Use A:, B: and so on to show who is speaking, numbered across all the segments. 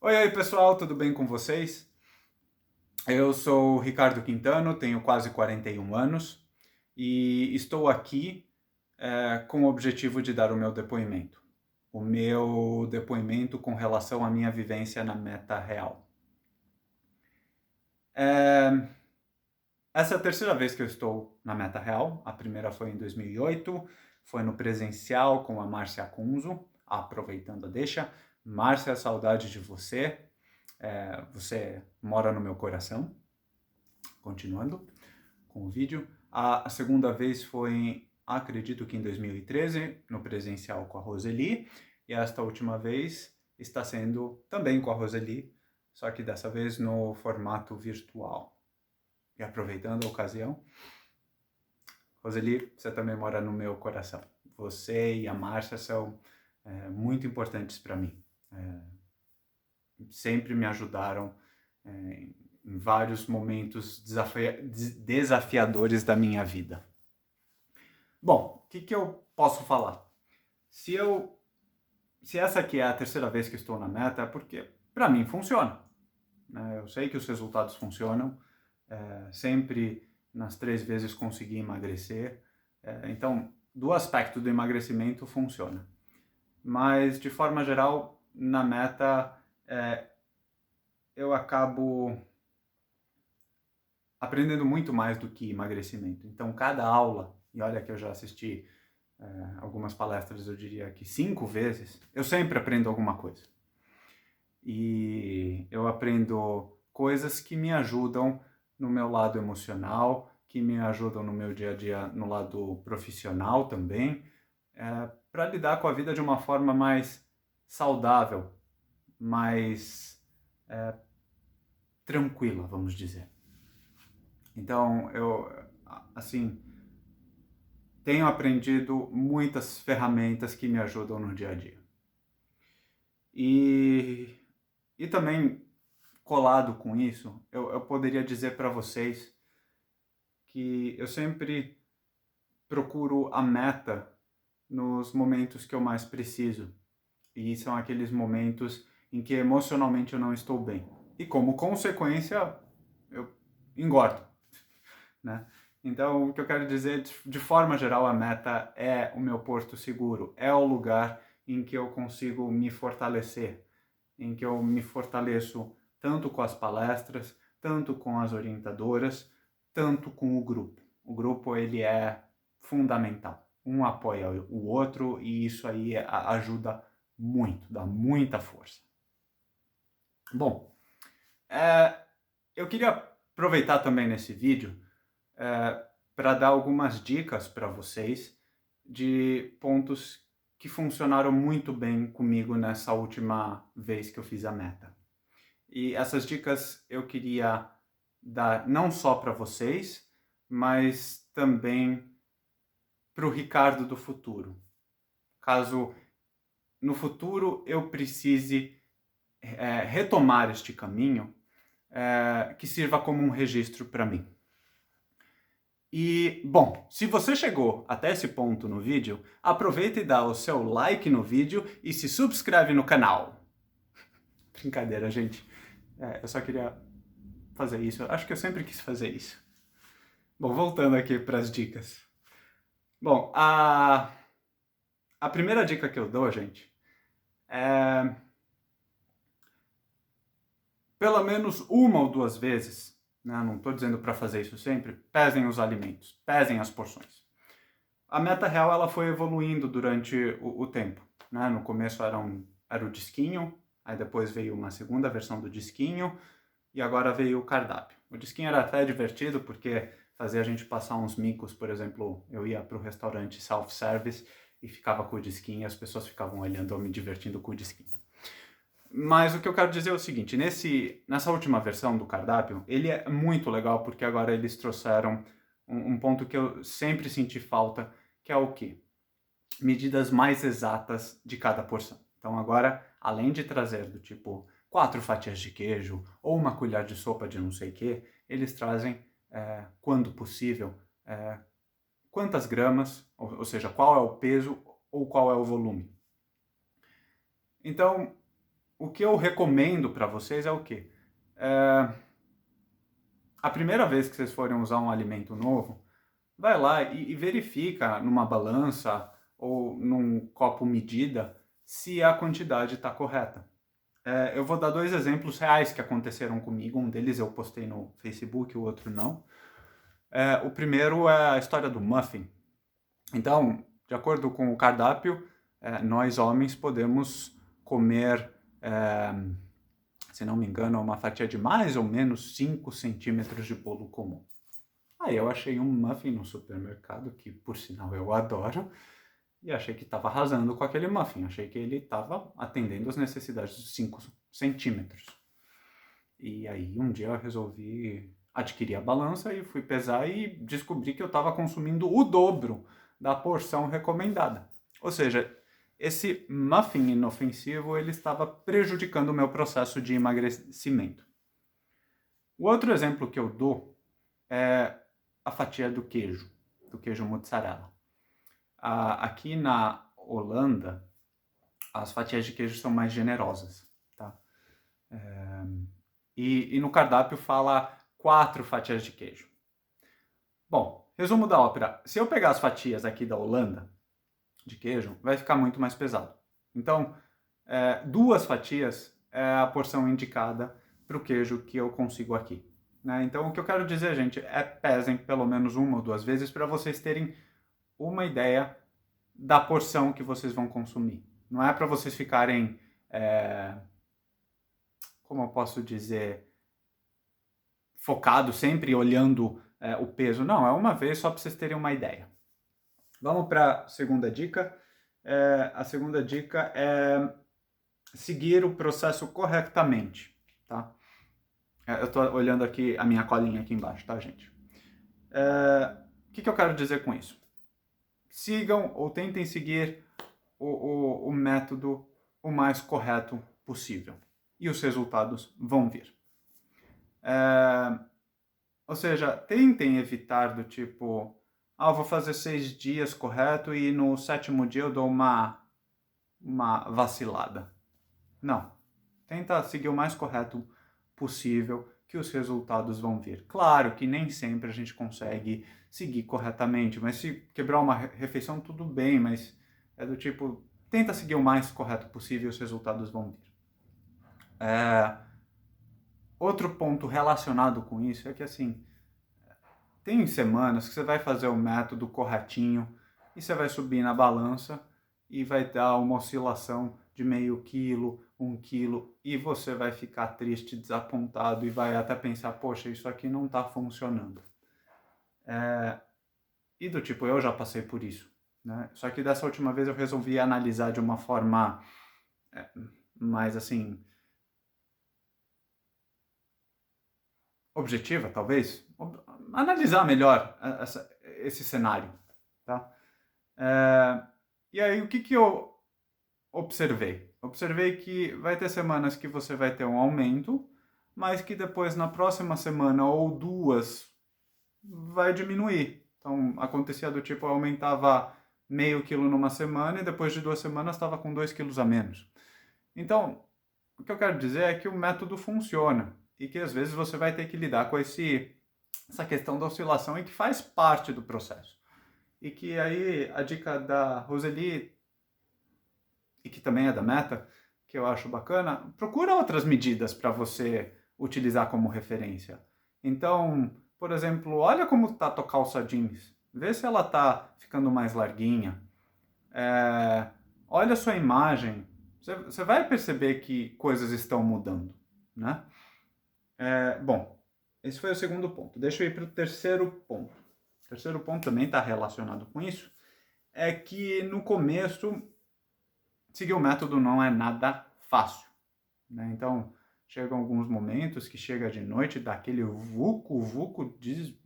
A: Oi, pessoal, tudo bem com vocês? Eu sou o Ricardo Quintano, tenho quase 41 anos e estou aqui com o objetivo de dar o meu depoimento. O meu depoimento com relação à minha vivência na Meta Real. Essa é a terceira vez que eu estou na Meta Real. A primeira foi em 2008, foi no presencial com a Márcia Cunzo, aproveitando a deixa. Márcia, saudade de você. Você mora no meu coração. Continuando com o vídeo. A segunda vez foi, acredito que em 2013, no presencial com a Roseli. E esta última vez está sendo também com a Roseli, só que dessa vez no formato virtual. E aproveitando a ocasião, Roseli, você também mora no meu coração. Você e a Márcia são muito importantes para mim. Sempre me ajudaram em vários momentos desafiadores da minha vida. Bom, o que eu posso falar? Se essa aqui é a terceira vez que estou na Meta, é porque para mim funciona. Eu sei que os resultados funcionam. Sempre nas 3 vezes consegui emagrecer. Então, do aspecto do emagrecimento, funciona. Mas, de forma geral, na Meta, eu acabo aprendendo muito mais do que emagrecimento. Então, cada aula, e olha que eu já assisti algumas palestras, eu diria que 5 vezes, eu sempre aprendo alguma coisa. E eu aprendo coisas que me ajudam no meu lado emocional, que me ajudam no meu dia a dia no lado profissional também, para lidar com a vida de uma forma mais saudável, mais tranquila, vamos dizer. Então, eu, assim, tenho aprendido muitas ferramentas que me ajudam no dia a dia. E também, colado com isso, eu poderia dizer para vocês que eu sempre procuro a meta nos momentos que eu mais preciso. E são aqueles momentos em que emocionalmente eu não estou bem. E como consequência, eu engordo, né? Então, o que eu quero dizer, de forma geral, a meta é o meu porto seguro, é o lugar em que eu consigo me fortalecer, em que eu me fortaleço tanto com as palestras, tanto com as orientadoras, tanto com o grupo. O grupo, ele é fundamental. Um apoia o outro e isso aí ajuda muito, dá muita força. Bom, eu queria aproveitar também nesse vídeo para dar algumas dicas para vocês de pontos que funcionaram muito bem comigo nessa última vez que eu fiz a meta. E essas dicas eu queria dar não só para vocês, mas também para o Ricardo do futuro. Caso no futuro eu precise retomar este caminho, que sirva como um registro para mim. E, bom, se você chegou até esse ponto no vídeo, aproveita e dá o seu like no vídeo e se subscreve no canal. Brincadeira, gente. Eu só queria fazer isso. Eu acho que eu sempre quis fazer isso. Bom, voltando aqui para as dicas. Bom, a primeira dica que eu dou, gente, é pelo menos uma ou duas vezes, né, não estou dizendo para fazer isso sempre, pesem os alimentos, pesem as porções. A Meta Real ela foi evoluindo durante o tempo. Né? No começo era o disquinho, aí depois veio uma segunda versão do disquinho e agora veio o cardápio. O disquinho era até divertido porque fazia a gente passar uns micos, por exemplo, eu ia para o restaurante self-service e ficava com o disquinho e as pessoas ficavam olhando eu me divertindo com o disquinho. Mas o que eu quero dizer é o seguinte, nessa última versão do cardápio, ele é muito legal porque agora eles trouxeram um ponto que eu sempre senti falta, que é o quê? Medidas mais exatas de cada porção. Então agora, além de trazer do tipo 4 fatias de queijo ou uma colher de sopa de não sei o que, eles trazem, quando possível, quantas gramas, ou seja, qual é o peso ou qual é o volume. Então, o que eu recomendo para vocês é o quê? A primeira vez que vocês forem usar um alimento novo, vai lá e verifica numa balança ou num copo medida se a quantidade está correta. Eu vou dar 2 exemplos reais que aconteceram comigo. Um deles eu postei no Facebook, o outro não. O primeiro é a história do muffin. Então, de acordo com o cardápio, nós homens podemos comer, se não me engano, uma fatia de mais ou menos 5 centímetros de bolo comum. Aí eu achei um muffin no supermercado, que por sinal eu adoro, e achei que estava arrasando com aquele muffin. Achei que ele estava atendendo as necessidades dos 5 centímetros. E aí um dia eu resolvi adquirir a balança e fui pesar e descobri que eu estava consumindo o dobro da porção recomendada. Ou seja, esse muffin inofensivo ele estava prejudicando o meu processo de emagrecimento. O outro exemplo que eu dou é a fatia do queijo mozzarella. Aqui na Holanda, as fatias de queijo são mais generosas, tá? E no cardápio fala 4 fatias de queijo. Bom, resumo da ópera. Se eu pegar as fatias aqui da Holanda de queijo, vai ficar muito mais pesado. Então, 2 fatias é a porção indicada para o queijo que eu consigo aqui. Né? Então, o que eu quero dizer, gente, pesem pelo menos 1 ou 2 vezes para vocês terem uma ideia da porção que vocês vão consumir. Não é para vocês ficarem, como eu posso dizer, focados sempre olhando o peso. Não, é uma vez só para vocês terem uma ideia. Vamos para a segunda dica. A segunda dica é seguir o processo corretamente, tá? Eu estou olhando aqui a minha colinha aqui embaixo, tá, gente? O que eu quero dizer com isso? Sigam ou tentem seguir o método o mais correto possível. E os resultados vão vir. Ou seja, tentem evitar do tipo, eu vou fazer 6 dias correto e no 7º dia eu dou uma vacilada. Não. Tenta seguir o mais correto possível que os resultados vão vir. Claro que nem sempre a gente consegue seguir corretamente, mas se quebrar uma refeição, tudo bem, mas é do tipo, tenta seguir o mais correto possível e os resultados vão vir. Outro ponto relacionado com isso é que, assim, tem semanas que você vai fazer o método corretinho e você vai subir na balança e vai dar uma oscilação de meio quilo, 1 quilo, e você vai ficar triste, desapontado e vai até pensar, poxa, isso aqui não está funcionando. E do tipo, eu já passei por isso, né? Só que dessa última vez eu resolvi analisar de uma forma mais, assim, objetiva, talvez. Analisar melhor esse cenário, tá? E aí, o que eu observei? Observei que vai ter semanas que você vai ter um aumento, mas que depois, na próxima semana ou 2, vai diminuir. Então, acontecia do tipo, eu aumentava meio quilo numa semana e depois de 2 semanas estava com 2 quilos a menos. Então, o que eu quero dizer é que o método funciona e que às vezes você vai ter que lidar com essa questão da oscilação e que faz parte do processo. E que aí a dica da Roseli, e que também é da Meta, que eu acho bacana, procura outras medidas para você utilizar como referência. Então, por exemplo, olha como está a tua calça jeans. Vê se ela está ficando mais larguinha. Olha a sua imagem. Você vai perceber que coisas estão mudando, né? Bom, esse foi o segundo ponto. Deixa eu ir para o terceiro ponto. O terceiro ponto também está relacionado com isso. É que no começo, seguir o método não é nada fácil, né? Então, chegam alguns momentos que chega de noite, dá aquele vucu-vucu de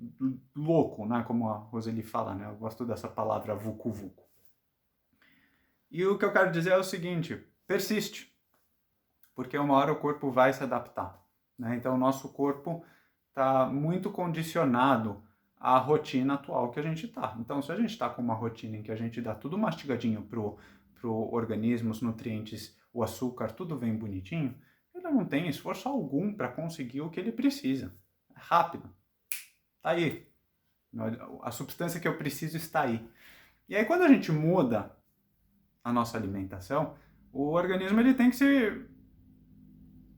A: louco, né? Como a Roseli fala, né? Eu gosto dessa palavra vucu-vucu. E o que eu quero dizer é o seguinte, persiste, porque uma hora o corpo vai se adaptar, né? Então, o nosso corpo está muito condicionado à rotina atual que a gente está. Então, se a gente está com uma rotina em que a gente dá tudo mastigadinho pro organismo, os nutrientes o açúcar, tudo vem bonitinho, ele não tem esforço algum para conseguir o que ele precisa. É rápido. Tá aí. A substância que eu preciso está aí. E aí quando a gente muda a nossa alimentação, o organismo ele tem que se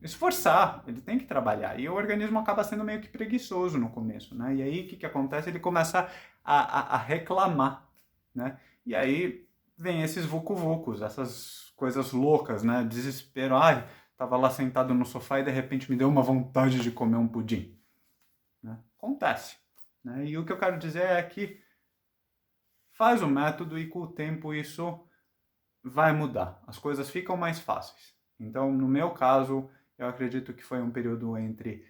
A: esforçar, ele tem que trabalhar. E o organismo acaba sendo meio que preguiçoso no começo, né? E aí o que acontece? Ele começa a reclamar, né? E aí vem esses vucu-vucos, essas coisas loucas, né? Desespero. Ai, tava lá sentado no sofá e de repente me deu uma vontade de comer um pudim. Né? Acontece. Né? E o que eu quero dizer é que faz o método e com o tempo isso vai mudar. As coisas ficam mais fáceis. Então, no meu caso, eu acredito que foi um período entre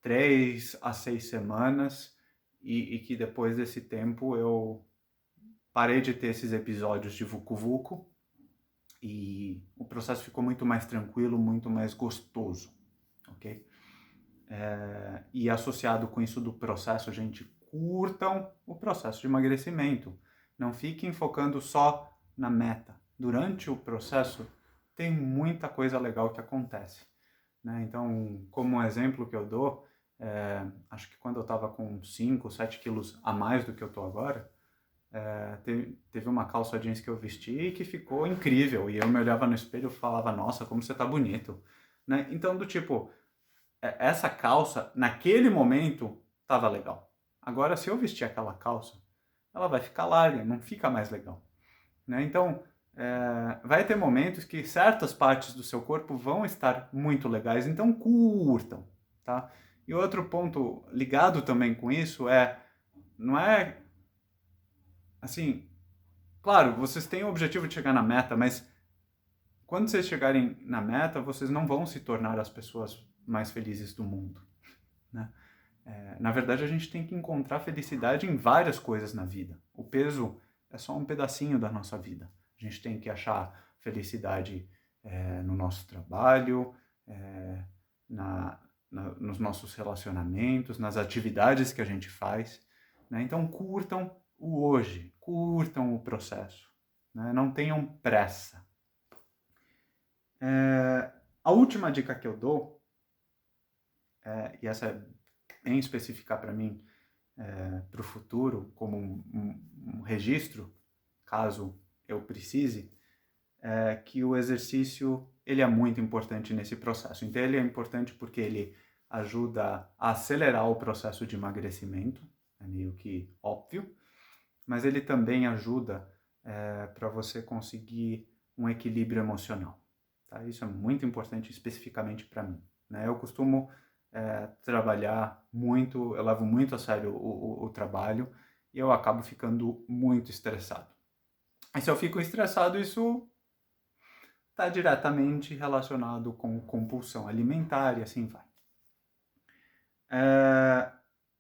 A: 3 a 6 semanas e que depois desse tempo eu parei de ter esses episódios de vucu vucu e o processo ficou muito mais tranquilo, muito mais gostoso, ok? E associado com isso do processo, gente, curtam o processo de emagrecimento. Não fiquem focando só na meta. Durante o processo, tem muita coisa legal que acontece. Né? Então, como um exemplo que eu dou, acho que quando eu estava com 5, 7 quilos a mais do que eu estou agora, teve uma calça jeans que eu vesti que ficou incrível. E eu me olhava no espelho e falava, nossa, como você tá bonito. Né? Então, do tipo, essa calça, naquele momento, tava legal. Agora, se eu vestir aquela calça, ela vai ficar larga, não fica mais legal. Né? Então, vai ter momentos que certas partes do seu corpo vão estar muito legais, então curtam, tá? E outro ponto ligado também com isso não é, assim, claro, vocês têm o objetivo de chegar na meta, mas quando vocês chegarem na meta, vocês não vão se tornar as pessoas mais felizes do mundo, né? Na verdade, a gente tem que encontrar felicidade em várias coisas na vida. O peso é só um pedacinho da nossa vida. A gente tem que achar felicidade no nosso trabalho, nos nossos relacionamentos, nas atividades que a gente faz. Né? Então, curtam o hoje, curtam o processo. Né? Não tenham pressa. A última dica que eu dou, e essa é bem específica para mim, para o futuro, como um registro, caso eu precise, que o exercício ele é muito importante nesse processo. Então ele é importante porque ele ajuda a acelerar o processo de emagrecimento, é meio que óbvio, mas ele também ajuda para você conseguir um equilíbrio emocional. Tá? Isso é muito importante especificamente para mim. Né? Eu costumo trabalhar muito, eu levo muito a sério o trabalho e eu acabo ficando muito estressado. E se eu fico estressado, isso está diretamente relacionado com compulsão alimentar e assim vai.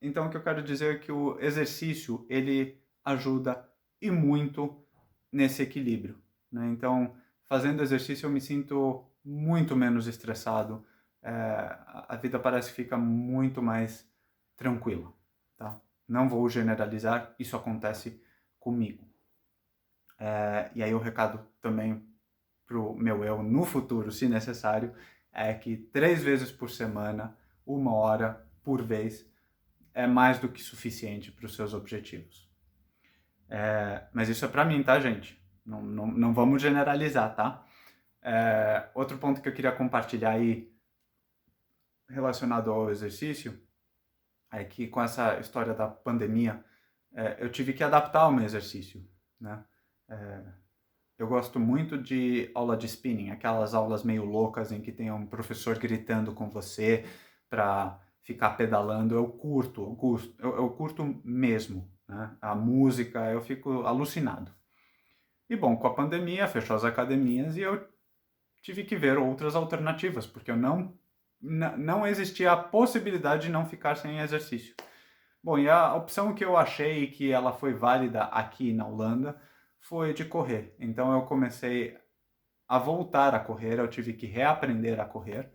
A: Então o que eu quero dizer é que o exercício ele ajuda e muito nesse equilíbrio. Né? Então, fazendo exercício eu me sinto muito menos estressado, a vida parece que fica muito mais tranquila. Tá? Não vou generalizar, isso acontece comigo. E aí o recado também para o meu eu no futuro, se necessário, é que 3 vezes por semana, 1 hora por vez, é mais do que suficiente para os seus objetivos. Mas isso é para mim, tá, gente? Não vamos generalizar, tá? Outro ponto que eu queria compartilhar aí relacionado ao exercício é que com essa história da pandemia, eu tive que adaptar o meu exercício, né? Eu gosto muito de aula de spinning, aquelas aulas meio loucas em que tem um professor gritando com você para ficar pedalando. Eu curto mesmo, né? A música, eu fico alucinado. E bom, com a pandemia, fechou as academias e eu tive que ver outras alternativas, porque eu não existia a possibilidade de não ficar sem exercício. Bom, e a opção que eu achei que ela foi válida aqui na Holanda foi de correr. Então eu comecei a voltar a correr, eu tive que reaprender a correr.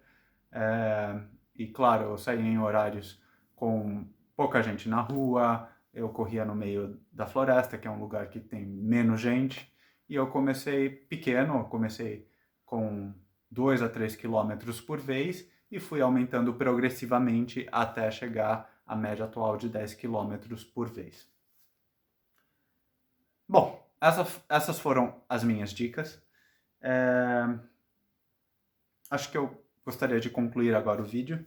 A: E claro, eu saía em horários com pouca gente na rua, eu corria no meio da floresta, que é um lugar que tem menos gente, e eu comecei pequeno, eu comecei com 2 a 3 quilômetros por vez e fui aumentando progressivamente até chegar à média atual de 10 quilômetros por vez. Bom, essas foram as minhas dicas. Acho que eu gostaria de concluir agora o vídeo.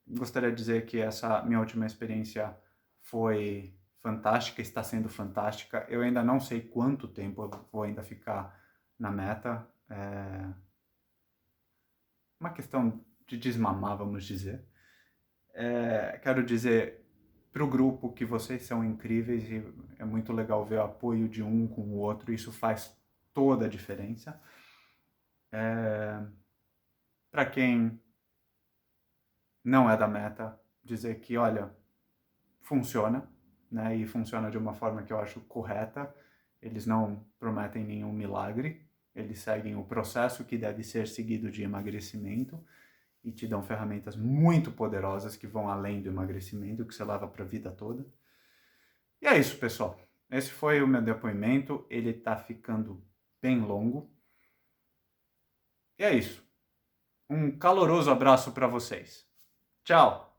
A: Gostaria de dizer que essa minha última experiência foi fantástica, está sendo fantástica. Eu ainda não sei quanto tempo eu vou ainda ficar na meta. Uma questão de desmamar, vamos dizer. Quero dizer para o grupo que vocês são incríveis e é muito legal ver o apoio de um com o outro. Isso faz toda a diferença. Para quem não é da meta, dizer que, olha, funciona, né? E funciona de uma forma que eu acho correta. Eles não prometem nenhum milagre, eles seguem o processo que deve ser seguido de emagrecimento e te dão ferramentas muito poderosas que vão além do emagrecimento, que você leva para a vida toda. E é isso, pessoal. Esse foi o meu depoimento. Ele tá ficando bem longo. E é isso. Um caloroso abraço para vocês. Tchau!